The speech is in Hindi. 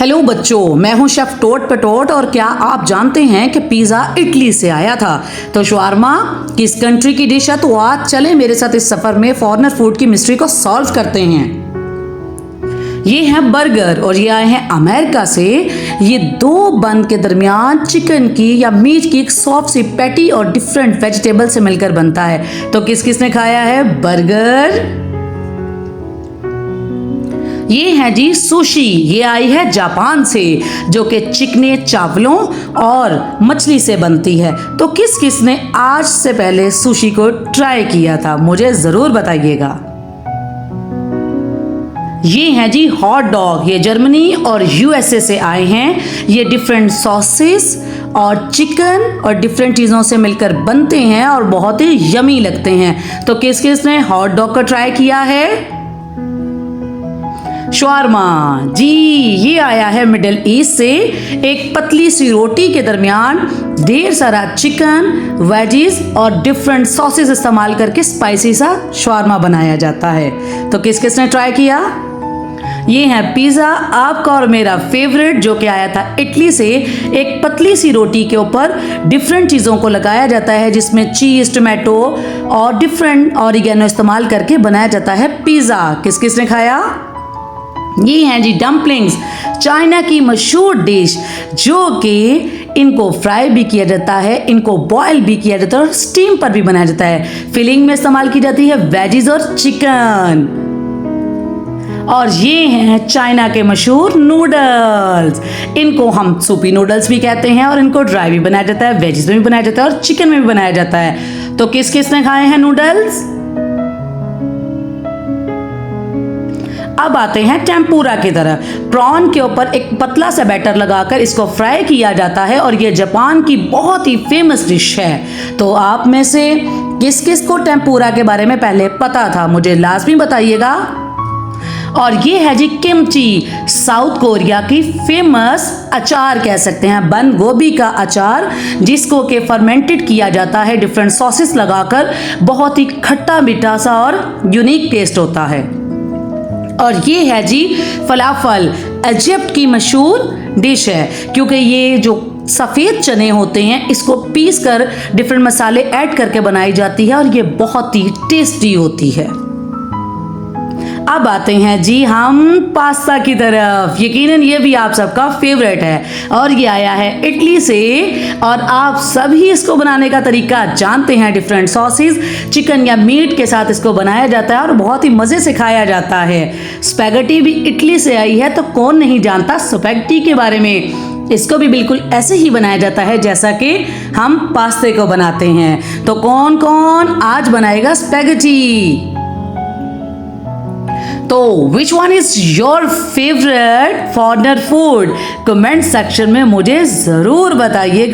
हेलो बच्चों, मैं हूं शेफ टोट पटोट। और क्या आप जानते हैं कि पिज़्ज़ा इटली से आया था? तो शवारमा किस कंट्री की डिश है? तो आज चलें मेरे साथ इस सफ़र में फॉरेनर फूड की मिस्ट्री को सॉल्व करते हैं। ये है बर्गर और ये आए हैं अमेरिका से। ये दो बन के दरमियान चिकन की या मीट की एक सॉफ्ट सी पैटी और डिफरेंट वेजिटेबल से मिलकर बनता है। तो किस किस ने खाया है बर्गर? ये है जी सुशी। ये आई है जापान से, जो कि चिकने चावलों और मछली से बनती है। तो किस किस ने आज से पहले सुशी को ट्राई किया था, मुझे जरूर बताइएगा। ये है जी हॉट डॉग। ये जर्मनी और यूएसए से आए हैं। ये डिफरेंट सॉसेस और चिकन और डिफरेंट चीज़ों से मिलकर बनते हैं और बहुत ही यमी लगते हैं। तो किस किस ने हॉट डॉग को ट्राई किया है? शवारमा जी, ये आया है मिडिल ईस्ट से। एक पतली सी रोटी के दरमियान ढेर सारा चिकन, वेजीज और डिफरेंट सॉसेस इस्तेमाल करके स्पाइसी सा शवारमा बनाया जाता है। तो किस किस ने ट्राई किया? ये है पिज़्ज़ा, आपका और मेरा फेवरेट, जो कि आया था इटली से। एक पतली सी रोटी के ऊपर डिफरेंट चीज़ों को लगाया जाता है, जिसमें चीज़, टोमेटो और डिफरेंट ऑरिगेनो इस्तेमाल करके बनाया जाता है पिज़्ज़ा। किस किस ने खाया? ये हैं जी डम्पलिंग्स, चाइना की मशहूर डिश, जो कि इनको फ्राई भी किया जाता है, इनको बॉयल भी किया जाता है और स्टीम पर भी बनाया जाता है। फिलिंग में इस्तेमाल की जाती है वेजीज और चिकन। और ये हैं चाइना के मशहूर नूडल्स। इनको हम सूपी नूडल्स भी कहते हैं और इनको ड्राई भी बनाया जाता है, वेजीज में भी बनाया जाता है और चिकन में भी बनाया जाता है। तो किस किस ने खाए हैं नूडल्स? अब आते हैं टेम्पुरा की तरफ। प्रॉन के ऊपर एक पतला सा बैटर लगाकर इसको फ्राई किया जाता है और ये जापान की बहुत ही फेमस डिश है। तो आप में से किस किस को टेम्पुरा के बारे में पहले पता था, मुझे लाजमी बताइएगा। और ये है जी किमची, साउथ कोरिया की फेमस अचार कह सकते हैं, बंद गोभी का अचार, जिसको के फर्मेंटेड किया जाता है डिफरेंट सॉसेस लगाकर। बहुत ही खट्टा मीठा सा और यूनिक टेस्ट होता है। और ये है जी फलाफल, इजिप्ट की मशहूर डिश है, क्योंकि ये जो सफ़ेद चने होते हैं इसको पीस कर डिफरेंट मसाले ऐड करके बनाई जाती है और ये बहुत ही टेस्टी होती है। अब आते हैं जी हम पास्ता की तरफ। यकीनन ये भी आप सबका फेवरेट है और ये आया है इटली से। और आप सभी इसको बनाने का तरीका जानते हैं। डिफरेंट सॉसेस, चिकन या मीट के साथ इसको बनाया जाता है और बहुत ही मज़े से खाया जाता है। स्पैगेटी भी इटली से आई है, तो कौन नहीं जानता स्पैगेटी के बारे में। इसको भी बिल्कुल ऐसे ही बनाया जाता है जैसा कि हम पास्ते को बनाते हैं। तो कौन कौन आज बनाएगा स्पैगेटी? तो which one is your favourite foreigner food? Comment section में मुझे जरूर बताइएगा।